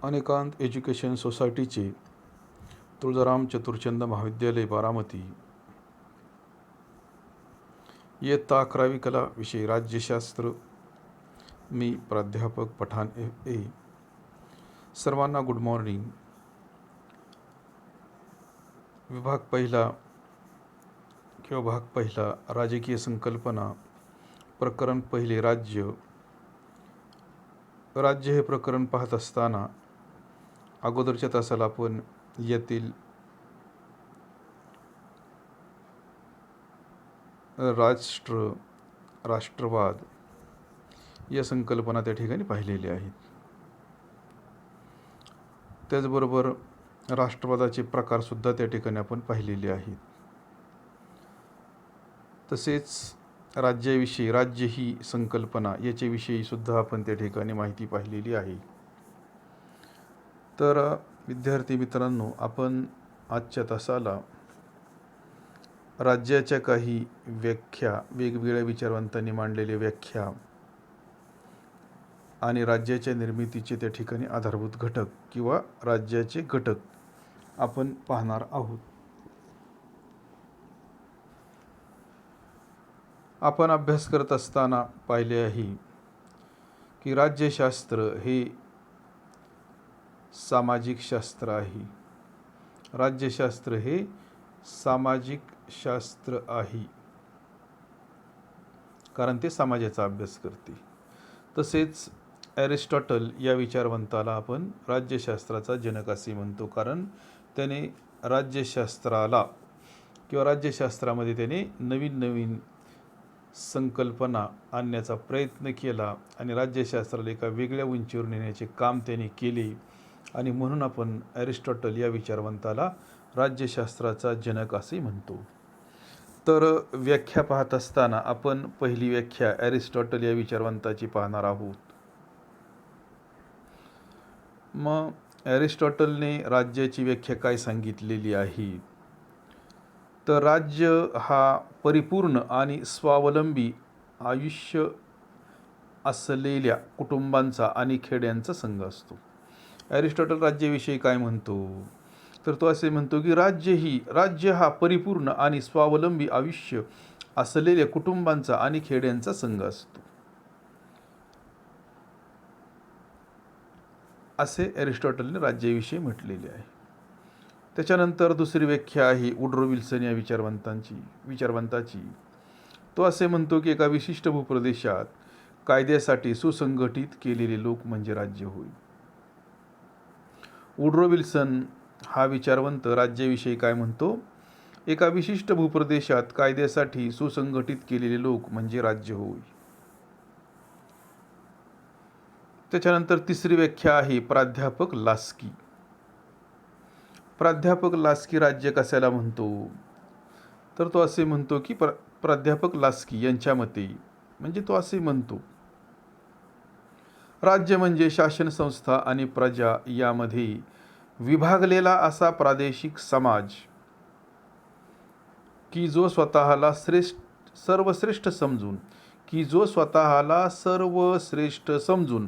अनेकांत education सोसायटीचे तुळजाराम चतुरचंद महाविद्यालय बारामती इयत्ता 11वी कला विषय राज्यशास्त्र. मी प्राध्यापक पठाण ए. सर्वांना गुड मॉर्निंग. भाग पहिला राजकीय संकल्पना. प्रकरण पहिले राज्य. राज्य हे प्रकरण पाहत असताना अगोदरच्या तासाला आपण यातील राष्ट्र, राष्ट्रवाद या संकल्पना त्या ठिकाणी पाहिलेल्या आहेत. त्याचबरोबर राष्ट्रवादाचे प्रकारसुद्धा त्या ठिकाणी आपण पाहिलेले आहेत. तसेच राज्याविषयी, राज्य ही संकल्पना याच्याविषयी सुद्धा आपण त्या ठिकाणी माहिती पाहिलेली आहे. तर विद्यार्थी मित्रांनो, आपण आजच्या तासाला राज्याच्या काही व्याख्या, वेगवेगळ्या विचारवंतांनी मांडलेल्या व्याख्या आणि राज्याच्या निर्मितीचे त्या ठिकाणी आधारभूत घटक किंवा राज्याचे घटक आपण पाहणार आहोत. आपण अभ्यास करत असताना पाहिले आहे की राज्यशास्त्र हे सामाजिक शास्त्र आहे. राज्यशास्त्र हे सामाजिक शास्त्र आहे, कारण ते समाजाचा अभ्यास करते. तसेच ॲरिस्टॉटल या विचारवंताला आपण राज्यशास्त्राचा जनक असे म्हणतो, कारण त्याने राज्यशास्त्राला किंवा राज्यशास्त्रामध्ये त्याने नवीन नवीन संकल्पना आणण्याचा प्रयत्न केला आणि राज्यशास्त्राला एका वेगळ्या उंचीवर नेण्याचे काम त्याने केले, आणि म्हणून आपण ॲरिस्टॉटल या विचारवंताला राज्यशास्त्राचा जनक असे म्हणतो. तर व्याख्या पाहत असताना आपण पहिली व्याख्या ॲरिस्टॉटल या विचारवंताची पाहणार आहोत. मग ॲरिस्टॉटलने राज्याची व्याख्या काय सांगितलेली आहे, तर राज्य हा परिपूर्ण आणि स्वावलंबी आयुष्य असलेल्या कुटुंबांचा आणि खेड्यांचा संघ असतो. ॲरिस्टॉटल राज्याविषयी काय म्हणतो, तर तो असे म्हणतो की राज्य हा परिपूर्ण आणि स्वावलंबी आयुष्य असलेल्या कुटुंबांचा आणि खेड्यांचा संघ असतो, असे ॲरिस्टॉटलने राज्याविषयी म्हटलेले आहे. त्याच्यानंतर दुसरी व्याख्या आहे वुड्रो विल्सन या विचारवंताची. तो असे म्हणतो की एका विशिष्ट भूप्रदेशात कायद्यासाठी सुसंघटित केलेले लोक म्हणजे राज्य होय. वुड्रो विल्सन हा विचारवंत राज्याविषयी काय म्हणतो, एका विशिष्ट भूप्रदेशात कायद्यासाठी सुसंघटित केलेले लोक म्हणजे राज्य होय. त्याच्यानंतर तिसरी व्याख्या आहे प्राध्यापक लास्की. प्राध्यापक लास्की राज्य कशाला म्हणतो, तर तो असे म्हणतो की प्राध्यापक लास्की यांच्या मते, म्हणजे तो असे म्हणतो, राज्य म्हणजे शासन संस्था आणि प्रजा यामध्ये विभागलेला असा प्रादेशिक समाज की जो स्वतःला सर्वश्रेष्ठ समजून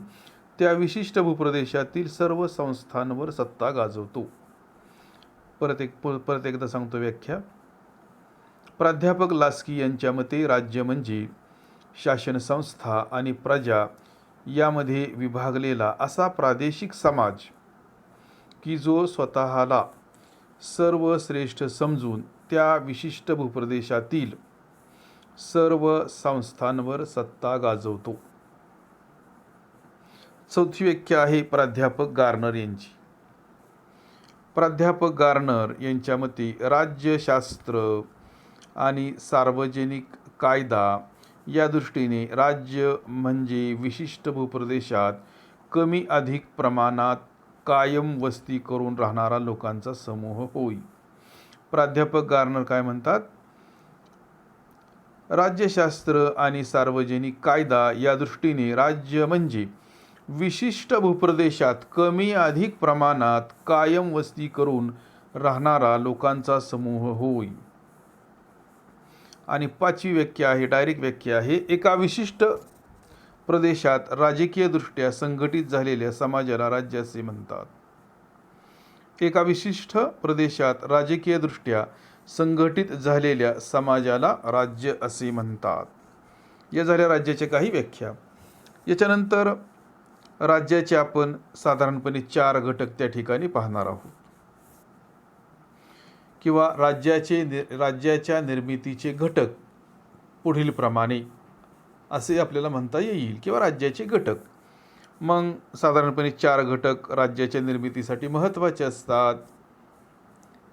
त्या विशिष्ट भूप्रदेशातील सर्व संस्थांवर सत्ता गाजवतो. परत एकदा सांगतो व्याख्या. प्राध्यापक लास्की यांच्या मते राज्य म्हणजे शासन संस्था आणि प्रजा यामध्ये विभागलेला असा प्रादेशिक समाज की जो स्वतःला सर्वश्रेष्ठ समजून त्या विशिष्ट भूप्रदेशातील सर्व संस्थांवर सत्ता गाजवतो. चौथी व्याख्या आहे प्राध्यापक गार्नर यांची. प्राध्यापक गार्नर यांच्या मते राज्यशास्त्र आणि सार्वजनिक कायदा या दृष्टीने राज्य म्हणजे विशिष्ट भूप्रदेशात कमी अधिक प्रमाणात कायम वस्ती करून राहणारा लोकांचा समूह होय. प्राध्यापक गार्नर काय म्हणतात, राज्यशास्त्र आणि सार्वजनिक कायदा या दृष्टीने राज्य म्हणजे विशिष्ट भूप्रदेशात कमी अधिक प्रमाणात कायम वस्ती करून राहणारा लोकांचा समूह होय. आणि पाचवी व्याख्या आहे, डायरेक्ट व्याख्या आहे, एका विशिष्ट प्रदेशात राजकीयदृष्ट्या संघटित झालेल्या समाजाला राज्य असे म्हणतात. एका विशिष्ट प्रदेशात राजकीयदृष्ट्या संघटित झालेल्या समाजाला राज्य असे म्हणतात. या झाल्या राज्याच्या काही व्याख्या. याच्यानंतर राज्याचे आपण साधारणपणे 4 घटक त्या ठिकाणी पाहणार आहोत, किंवा राज्याच्या निर्मितीचे घटक पुढील प्रमाणे असे आपल्याला म्हणता येईल, किंवा राज्याचे घटक. मग साधारणपणे 4 घटक राज्याच्या निर्मितीसाठी महत्त्वाचे असतात.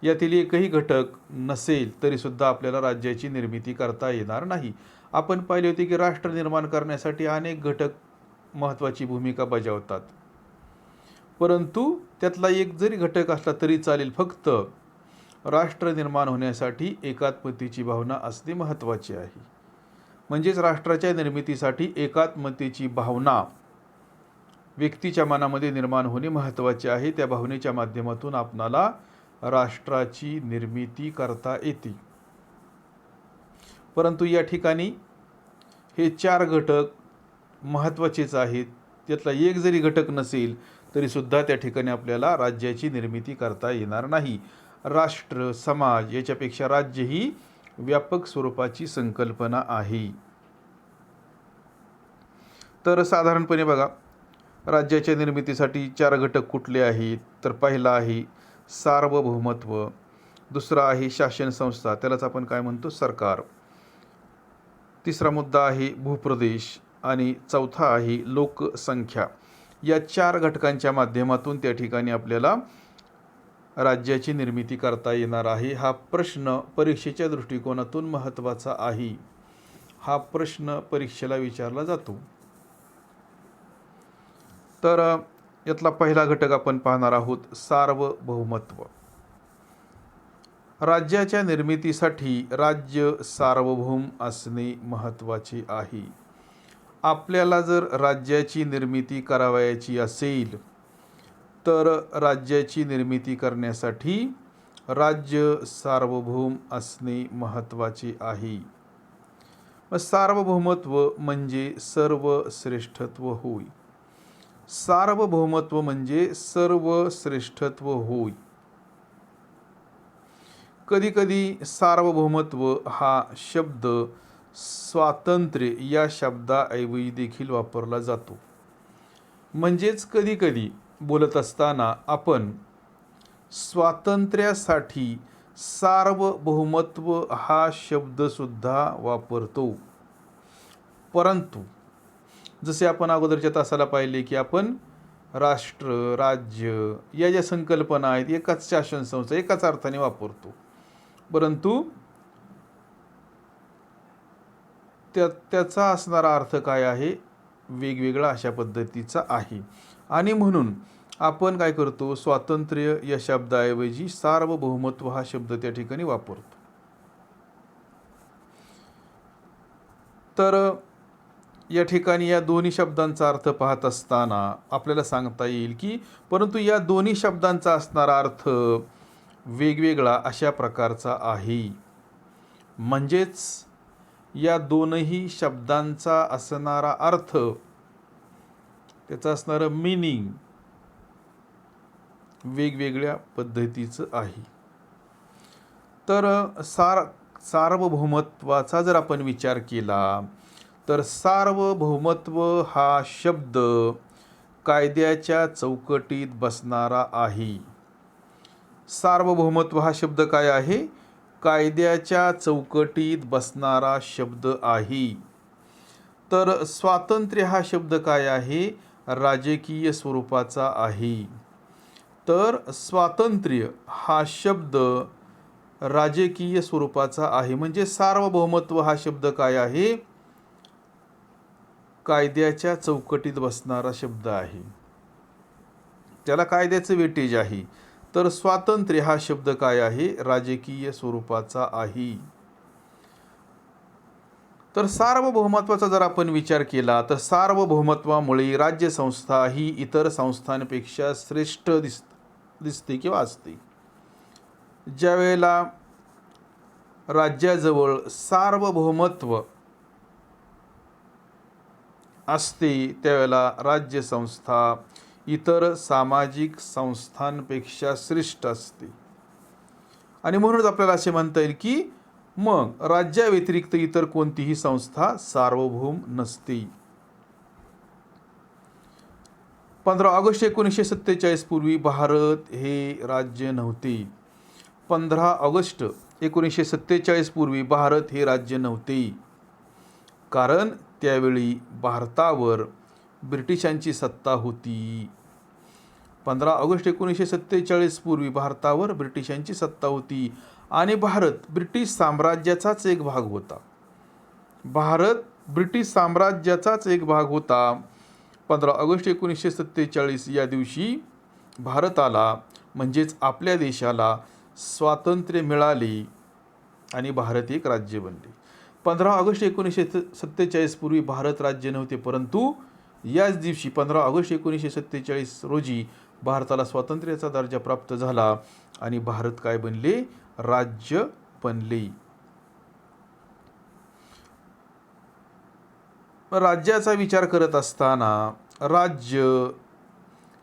यातील एकही घटक नसेल तरीसुद्धा आपल्याला राज्याची निर्मिती करता येणार नाही. आपण पाहिले होते की राष्ट्र निर्माण करण्यासाठी अनेक घटक महत्त्वाची भूमिका बजावतात, परंतु त्यातला एक जरी घटक असला तरी चालेल, फक्त राष्ट्र निर्माण होण्यासाठी एकात्मतेची भावना असणे महत्त्वाचे आहे. म्हणजेच राष्ट्राच्या निर्मितीसाठी एकात्मतेची भावना व्यक्तीच्या मनामध्ये निर्माण होणे महत्त्वाचे आहे. त्या भावनेच्या माध्यमातून आपणाला राष्ट्राची निर्मिती करता येते. परंतु या ठिकाणी हे 4 घटक महत्त्वाचेच आहेत. त्यातला एक जरी घटक नसेल तरीसुद्धा त्या ठिकाणी आपल्याला राज्याची निर्मिती करता येणार नाही. राष्ट्र, समाज याच्यापेक्षा राज्य ही व्यापक स्वरूपाची संकल्पना आहे. तर साधारणपणे बघा, राज्याच्या निर्मितीसाठी 4 घटक कुठले आहेत? तर पहिला आहे सार्वभौमत्व, दुसरा आहे शासन संस्था, त्यालाच आपण काय म्हणतो, सरकार. तिसरा मुद्दा आहे भूप्रदेश, आणि चौथा आहे लोकसंख्या. या 4 घटकांच्या माध्यमातून त्या ठिकाणी आपल्याला राज्याची निर्मिती करता येणार आहे. हा प्रश्न परीक्षेच्या दृष्टिकोनातून महत्त्वाचा आहे. हा प्रश्न परीक्षेला विचारला जातो. तर यातला पहिला घटक आपण पाहणार आहोत, सार्वभौमत्व. राज्याच्या निर्मितीसाठी राज्य सार्वभौम असणे महत्त्वाचे आहे. आपल्याला जर राज्याची निर्मिती करावयाची असेल तर राज्याची निर्मिती करण्यासाठी राज्य सार्वभौम असणे महत्त्वाचे आहे. सार्वभौमत्व म्हणजे सर्वश्रेष्ठत्व होय. सार्वभौमत्व म्हणजे सर्वश्रेष्ठत्व होय. कधीकधी सार्वभौमत्व हा शब्द स्वातंत्र्य या शब्दाऐवजी देखील वापरला जातो. म्हणजेच कधीकधी बोलत असताना आपण स्वातंत्र्यासाठी सार्वभौमत्व हा शब्दसुद्धा वापरतो. परंतु जसे आपण अगोदरच्या तासाला पाहिले की आपण राष्ट्र, राज्य या ज्या संकल्पना आहेत एकाच शासन संस्था एकाच अर्थाने वापरतो, परंतु त्याचा असणारा अर्थ काय आहे, वेगवेगळा अशा पद्धतीचा आहे. आणि म्हणून आपण काय करतो, स्वातंत्र्य या शब्दाऐवजी सार्वभौमत्व हा शब्द त्या ठिकाणी वापरतो. तर या ठिकाणी या दोन्ही शब्दांचा अर्थ पाहत असताना आपल्याला सांगता येईल की परंतु या दोन्ही शब्दांचा असणारा अर्थ वेगवेगळा अशा प्रकारचा आहे. म्हणजेच या दोनही शब्दांचा असणारा अर्थ, त्याचं असणारं मीनिंग वेगवेगळ्या पद्धतीचं आहे. तर सार्वभौमत्वाचा जर आपण विचार केला तर सार्वभौमत्व हा शब्द कायद्याच्या चौकटीत बसणारा आहे. सार्वभौमत्व हा शब्द काय आहे, कायद्याच्या चौकटीत बसणारा शब्द आहे. तर स्वातंत्र्य हा शब्द काय आहे, राजकीय स्वरूपाचा आहे. तर स्वातंत्र्य हा शब्द राजकीय स्वरूपाचा आहे. म्हणजे सार्वभौमत्व हा शब्द काय आहे, कायद्याच्या चौकटीत बसणारा शब्द आहे, त्याला कायद्याचं वेटेज आहे. तर स्वातंत्र्य हा शब्द काय आहे, राजकीय स्वरूपाचा आहे. तर सार्वभौमत्वाचा जर आपण विचार केला तर सार्वभौमत्वामुळे राज्यसंस्था ही इतर संस्थांपेक्षा श्रेष्ठ दिसते किंवा असते. ज्यावेळेला राज्याजवळ सार्वभौमत्व असते त्यावेळेला राज्यसंस्था इतर सामाजिक संस्थांपेक्षा श्रेष्ठ असते. आणि म्हणूनच आपल्याला असे म्हणता येईल की मग राज्याव्यतिरिक्त इतर कोणतीही संस्था सार्वभौम नसते. 15 ऑगस्ट 1947 पूर्वी भारत हे राज्य नव्हते. 15 ऑगस्ट 1947 पूर्वी भारत हे राज्य नव्हते, कारण त्यावेळी भारतावर ब्रिटिशांची सत्ता होती. 15 ऑगस्ट 1947 पूर्वी भारतावर ब्रिटिशांची सत्ता होती आणि भारत ब्रिटिश साम्राज्याचाच एक भाग होता. भारत ब्रिटिश साम्राज्याचाच एक भाग होता. 15 ऑगस्ट 1947 या दिवशी भारताला म्हणजेच आपल्या देशाला स्वातंत्र्य मिळाले आणि भारत एक राज्य बनले. 15 ऑगस्ट 1947 पूर्वी भारत राज्य नव्हते, परंतु याच दिवशी 15 ऑगस्ट 1947 रोजी भारताला स्वातंत्र्याचा दर्जा प्राप्त झाला आणि भारत काय बनले? राज्य बनले. राज्याचा विचार करत असताना राज्य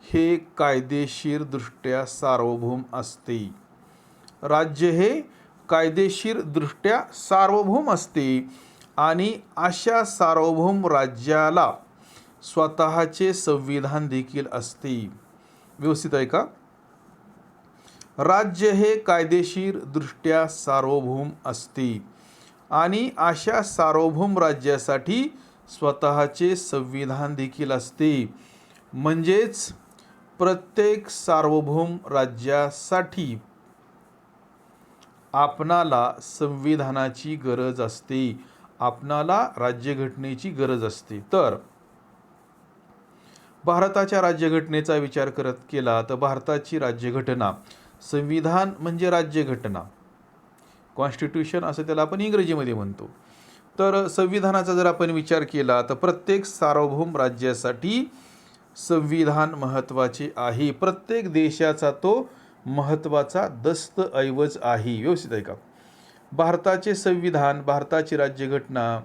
हे कायदेशीरदृष्ट्या सार्वभौम असते. राज्य हे कायदेशीरदृष्ट्या सार्वभौम असते आणि अशा सार्वभौम राज्याला स्वतःचे संविधान देखील असते. व्यवस्थित आहे का? राज्य हे कायदेशीरदृष्ट्या सार्वभौम असते आणि अशा सार्वभौम राज्यासाठी स्वतःचे संविधान देखील असते. म्हणजेच प्रत्येक सार्वभौम राज्यासाठी आपणाला संविधानाची गरज असते, आपणाला राज्यघटनेची गरज असते. तर भारताच्या राज्यघटनेचा विचार केला तर भारताची राज्यघटना, संविधान म्हणजे राज्यघटना, कॉन्स्टिट्यूशन असं त्याला आपण इंग्रजीमध्ये म्हणतो. तर संविधानाचा जर आपण विचार केला तर प्रत्येक सार्वभौम राज्यासाठी संविधान महत्त्वाचे आहे. प्रत्येक देशाचा तो महत्त्वाचा दस्तऐवज आहे. व्यवस्थित आहे का? भारताचे संविधान, भारताची राज्यघटना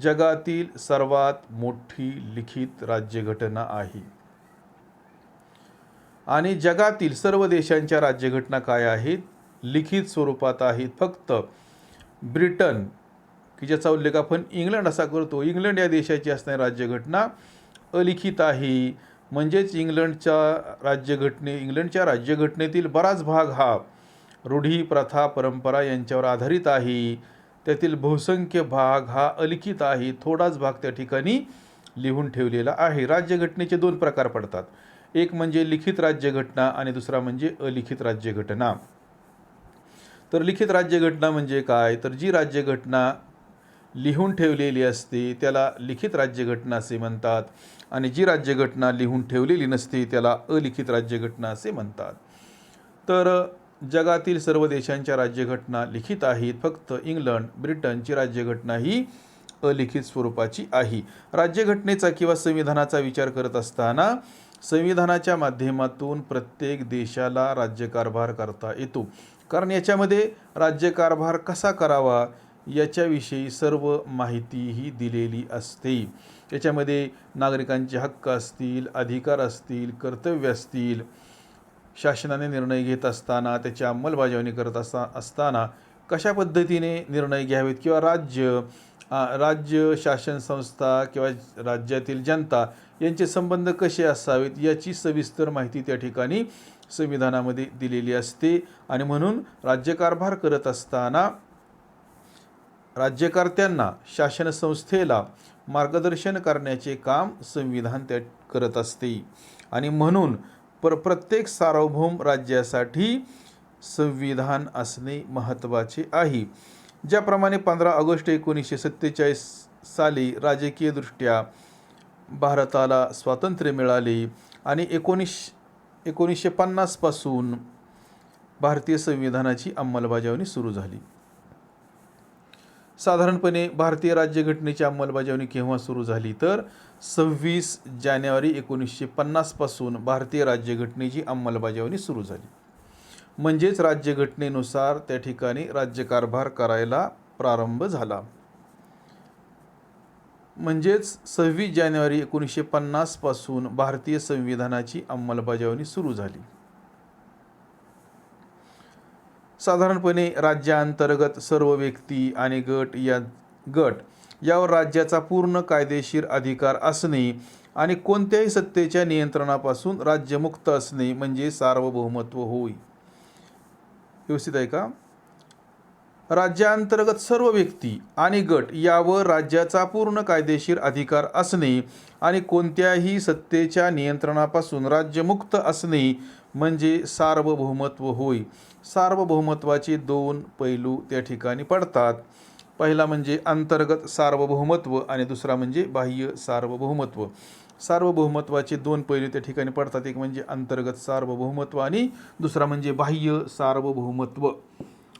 जगातील सर्वात मोठी लिखित राज्यघटना आहे. आणि जगातील सर्व देशांच्या राज्यघटना काय आहेत? लिखित स्वरूपात आहेत. फक्त ब्रिटन, की ज्याचा उल्लेख आपण इंग्लंड असा करतो, इंग्लंड या देशाची असणारी राज्यघटना अलिखित आहे. म्हणजेच इंग्लंडच्या राज्यघटनेतील बराच भाग हा रूढी, प्रथा, परंपरा यांच्यावर आधारित आहे. त्यातील बहुसंख्य भाग हा अलिखित आहे. थोडाच भाग त्या ठिकाणी लिहून ठेवलेला आहे. राज्यघटनेचे 2 प्रकार पडतात. एक म्हणजे लिखित राज्यघटना आणि दुसरा म्हणजे अलिखित राज्यघटना. तर लिखित राज्यघटना म्हणजे काय? तर जी राज्यघटना लिहून ठेवलेली असते त्याला लिखित राज्यघटना असे म्हणतात आणि जी राज्यघटना लिहून ठेवलेली नसते त्याला अलिखित राज्यघटना असे म्हणतात. तर जगातील सर्व देशांच्या राज्यघटना लिखित आहेत. फक्त इंग्लंड, ब्रिटनची राज्यघटना ही अलिखित स्वरूपाची आहे. राज्यघटनेचा किंवा संविधानाचा विचार करत असताना संविधानाच्या माध्यमातून प्रत्येक देशाला राज्यकारभार करता येतो, कारण याच्यामध्ये राज्यकारभार कसा करावा याच्याविषयी सर्व माहितीही दिलेली असते. याच्यामध्ये नागरिकांचे हक्क असतील, अधिकार असतील, कर्तव्य असतील, शासनाने निर्णय घेत असताना त्याची अंमलबजावणी करत असताना कशा पद्धतीने निर्णय घ्यावेत किंवा राज्य शासन संस्था किंवा राज्यातील जनता यांचे संबंध कसे असावेत याची सविस्तर माहिती त्या ठिकाणी संविधानामध्ये दिलेली असते. आणि म्हणून राज्यकारभार करत असताना राज्यकर्त्यांना, शासन संस्थेला मार्गदर्शन करण्याचे काम संविधान त्या करत असते. आणि म्हणून प्रत्येक सार्वभौम राज्यासाठी संविधान असणे महत्त्वाचे आहे. ज्याप्रमाणे 15 ऑगस्ट 1947 साली राजकीयदृष्ट्या भारताला स्वातंत्र्य मिळाले आणि 1950 पासून भारतीय संविधानाची अंमलबजावणी सुरू झाली. साधारणपणे भारतीय राज्यघटनेची अंमलबजावणी केव्हा सुरू झाली? तर 26 जानेवारी 1950 पासून भारतीय राज्यघटनेची अंमलबजावणी सुरू झाली. म्हणजेच राज्यघटनेनुसार त्या ठिकाणी राज्यकारभार करायला प्रारंभ झाला. म्हणजेच 26 जानेवारी 1950 पासून भारतीय संविधानाची अंमलबजावणी सुरू झाली. साधारणपणे राज्यांतर्गत सर्व व्यक्ती आणि गट यावर राज्याचा पूर्ण कायदेशीर अधिकार असणे आणि कोणत्याही सत्तेच्या नियंत्रणापासून राज्यमुक्त असणे म्हणजे सार्वभौमत्व होय. व्यवस्थित आहे का? राज्यांतर्गत सर्व व्यक्ती आणि गट यावर राज्याचा पूर्ण कायदेशीर अधिकार असणे आणि कोणत्याही सत्तेच्या नियंत्रणापासून राज्यमुक्त असणे म्हणजे सार्वभौमत्व होय. सार्वभौमत्वाचे दोन पैलू त्या ठिकाणी पडतात. पहिला म्हणजे अंतर्गत सार्वभौमत्व आणि दुसरा म्हणजे बाह्य सार्वभौमत्व. सार्वभौमत्वाचे दोन पैलू त्या ठिकाणी पडतात. एक म्हणजे अंतर्गत सार्वभौमत्व आणि दुसरा म्हणजे बाह्य सार्वभौमत्व.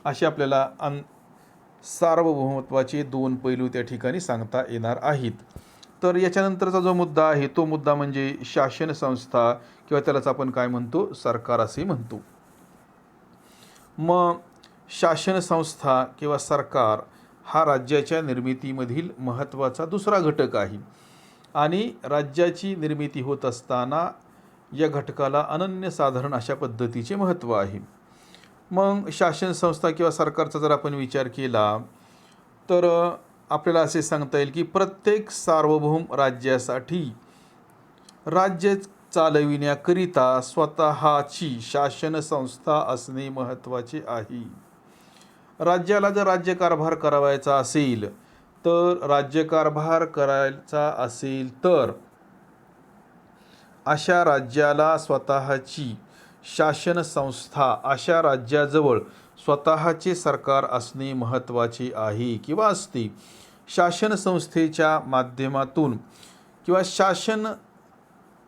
असे आपल्याला सार्वभौमत्वाचे दोन पैलू त्या ठिकाणी सांगता येणार आहेत. तर याच्यानंतरचा जो मुद्दा आहे तो मुद्दा म्हणजे शासन संस्था किंवा त्यालाच आपण काय म्हणतो, सरकार असे म्हणतो. मग शासन संस्था किंवा सरकार हा राज्याच्या निर्मितीमधील महत्त्वाचा दुसरा घटक आहे आणि राज्याची निर्मिती होत असताना या घटकाला अनन्यसाधारण अशा पद्धतीचे महत्त्व आहे. मग शासन संस्था किंवा सरकारचा जर आपण विचार केला तर आपल्याला असे सांगता येईल की प्रत्येक सार्वभौम राज्यासाठी राज्य चालविण्याकरिता स्वतःची शासन संस्था असणे महत्त्वाचे आहे. राज्याला जर राज्यकारभार करायचा असेल तर अशा राज्याला स्वतःची शासन संस्था, अशा राज्याजवळ स्वतःचे सरकार असणे महत्त्वाचे आहे किंवा असते. शासन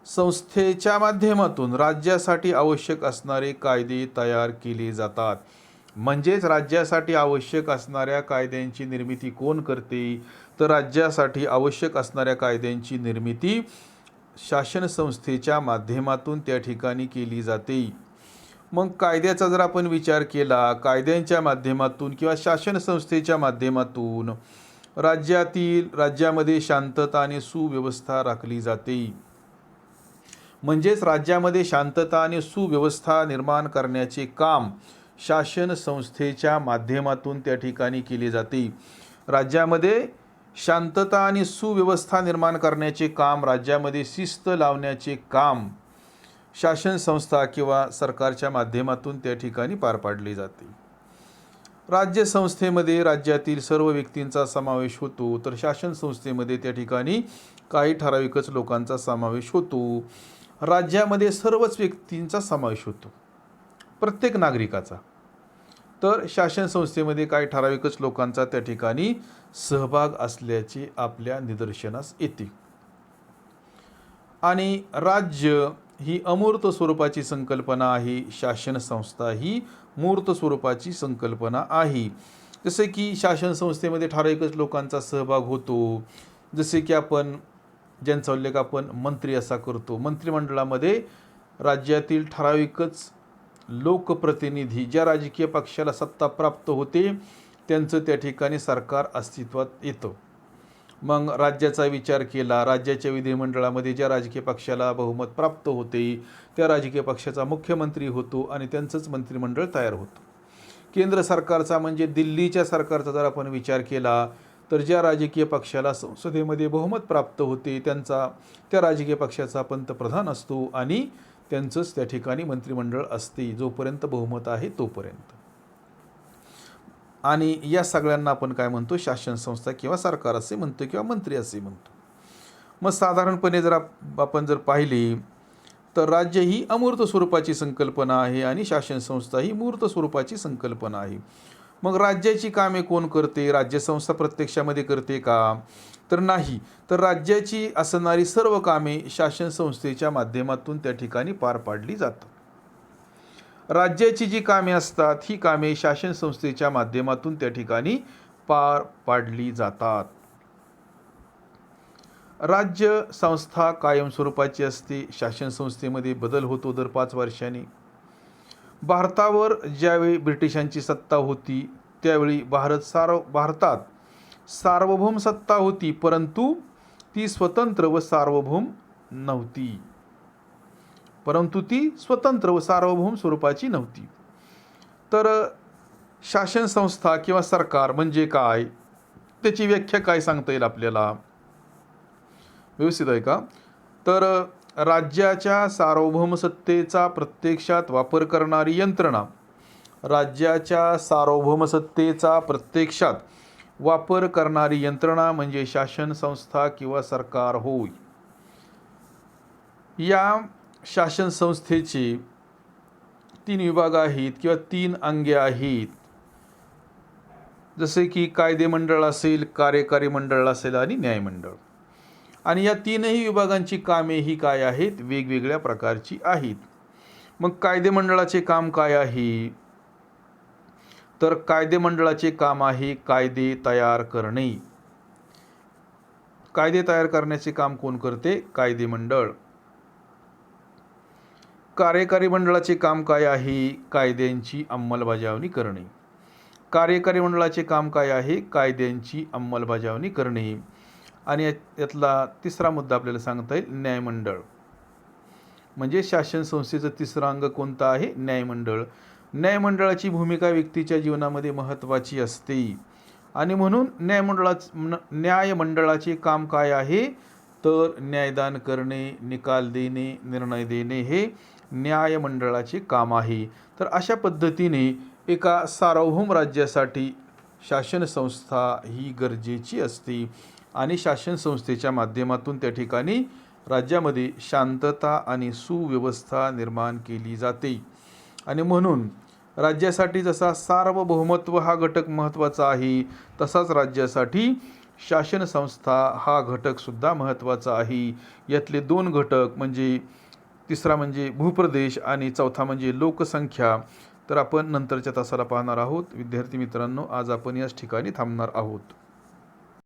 संस्थेच्या माध्यमातून राज्यासाठी आवश्यक असणारे कायदे तयार केले जातात. म्हणजेच राज्यासाठी आवश्यक असणाऱ्या कायद्यांची निर्मिती कोण करते, तर राज्यासाठी आवश्यक असणाऱ्या कायद्यांची निर्मिती शासन संस्थेच्या माध्यमातून त्या ठिकाणी केली जाते. मग कायद्याचा जर आपण विचार केला, कायद्यांच्या माध्यमातून किंवा शासन संस्थेच्या माध्यमातून राज्यामध्ये शांतता आणि सुव्यवस्था राखली जाते. म्हणजेच राज्यामध्ये शांतता आणि सुव्यवस्था निर्माण करण्याचे काम शासन संस्थेच्या माध्यमातून त्या ठिकाणी केले जाते. राज्यामध्ये शांतता आणि सुव्यवस्था निर्माण करण्याचे काम, राज्यामध्ये शिस्त लावण्याचे काम शासन संस्था किंवा सरकारच्या माध्यमातून त्या ठिकाणी पार पाडले जाते. राज्य संस्थेमध्ये राज्यातील सर्व व्यक्तींचा समावेश होतो, तर शासन संस्थेमध्ये त्या ठिकाणी काही ठराविकच लोकांचा समावेश होतो. राज्यामध्ये सर्वच व्यक्तींचा समावेश होतो, प्रत्येक नागरिकाचा. तर शासन संस्थेमध्ये काही ठराविकच लोकांचा त्या ठिकाणी सहभाग असल्याचे आपल्या निदर्शनास येते. आणि राज्य ही अमूर्त स्वरूपाची संकल्पना आहे, शासन संस्था ही मूर्त स्वरूपाची संकल्पना आहे. जसे की शासन संस्थेमध्ये ठराविकच लोकांचा सहभाग होतो, जसे की ज्यांचा उल्लेख आपण मंत्री असा करतो. मंत्रिमंडळामध्ये राज्यातील ठराविकच लोकप्रतिनिधी, ज्या राजकीय पक्षाला सत्ता प्राप्त होते त्यांचं त्या ठिकाणी सरकार अस्तित्वात येतं. मग राज्याचा विचार केला, राज्याच्या विधिमंडळामध्ये ज्या राजकीय पक्षाला बहुमत प्राप्त होते त्या राजकीय पक्षाचा मुख्यमंत्री होतो आणि त्यांचंच मंत्रिमंडळ तयार होतं. केंद्र सरकारचा म्हणजे दिल्लीच्या सरकारचा जर आपण विचार केला तर ज्या राजकीय पक्षाला संसदेमध्ये बहुमत प्राप्त होते त्या राजकीय पक्षाचा पंतप्रधान असतो आणि त्यांचंच त्या ठिकाणी मंत्रिमंडळ असते, जोपर्यंत बहुमत आहे तोपर्यंत. आणि या सगळ्यांना आपण काय म्हणतो, शासन संस्था किंवा सरकार असे म्हणतो किंवा मंत्री असे म्हणतो. मग साधारणपणे आपण जर पाहिली तर राज्य ही अमूर्त स्वरूपाची संकल्पना आहे आणि शासन संस्था ही मूर्त स्वरूपाची संकल्पना आहे. मग राज्याची कामे कोण करते? राज्यसंस्था प्रत्यक्षामध्ये करते का? तर नाही. तर राज्याची असणारी सर्व कामे शासन संस्थेच्या माध्यमातून त्या ठिकाणी पार पाडली जातात. राज्याची जी कामे असतात ही कामे शासन संस्थेच्या माध्यमातून त्या ठिकाणी पार पाडली जातात. राज्य संस्था कायम स्वरूपाची असते, शासन संस्थेमध्ये बदल होतो दर 5 वर्षांनी. भारतावर ज्यावेळी ब्रिटिशांची सत्ता होती त्यावेळी भारतात सार्वभौम सत्ता होती, परंतु ती स्वतंत्र व सार्वभौम नव्हती. परंतु ती स्वतंत्र व सार्वभौम स्वरूपाची नव्हती. तर शासन संस्था किंवा सरकार म्हणजे काय, त्याची व्याख्या काय सांगता येईल आपल्याला? व्यवस्थित आहे का? तर राज्याच्या सार्वभौमसत्तेचा प्रत्यक्षात वापर करणारी यंत्रणा, राज्याच्या सार्वभौमसत्तेचा प्रत्यक्षात वापर करणारी यंत्रणा म्हणजे शासन संस्था किंवा सरकार होय. या शासन संस्थेचे 3 विभाग आहेत किंवा 3 अंगे आहेत. जसे की कायदे मंडळ असेल, कार्यकारी मंडळ असेल आणि न्यायमंडळ. आणि या 3ही विभागांची कामे ही काय आहेत? वेगवेगळ्या प्रकारची आहेत. मग कायदे मंडळाचे काम काय आहे? तर कायदे मंडळाचे काम आहे कायदे तयार करणे. कायदे तयार करण्याचे काम कोण करते? कायदे मंडळ. कार्यकारी मंडळाचे काम काय आहे? कायद्यांची अंमलबजावणी करणे. कार्यकारी मंडळाचे काम काय आहे? कायद्यांची अंमलबजावणी करणे. आणि यातला तिसरा मुद्दा आपल्याला सांगता येईल न्यायमंडळ. म्हणजे शासन संस्थेचं तिसरं अंग कोणतं आहे? न्यायमंडळ. न्यायमंडळाची भूमिका व्यक्तीच्या जीवनामध्ये महत्त्वाची असते आणि म्हणून न्यायमंडळाचे काम काय आहे? तर न्यायदान करणे, निकाल देणे, निर्णय देणे हे न्यायमंडळाचे काम आहे. तर अशा पद्धतीने एका सार्वभौम राज्यासाठी शासन संस्था ही गरजेची असते आणि शासन संस्थेच्या माध्यमातून त्या ठिकाणी राज्यामध्ये शांतता आणि सुव्यवस्था निर्माण केली जाते. आणि म्हणून राज्यासाठी जसा सार्वभौमत्व हा घटक महत्त्वाचा आहे, तसाच राज्यासाठी शासन संस्था हा घटकसुद्धा महत्त्वाचा आहे. यातले 2 घटक म्हणजे तिसरा म्हणजे भूप्रदेश आणि चौथा म्हणजे लोकसंख्या. तर आपण नंतरच्या तासाला पाहणार आहोत. विद्यार्थी मित्रांनो, आज आपण याच ठिकाणी थांबणार आहोत.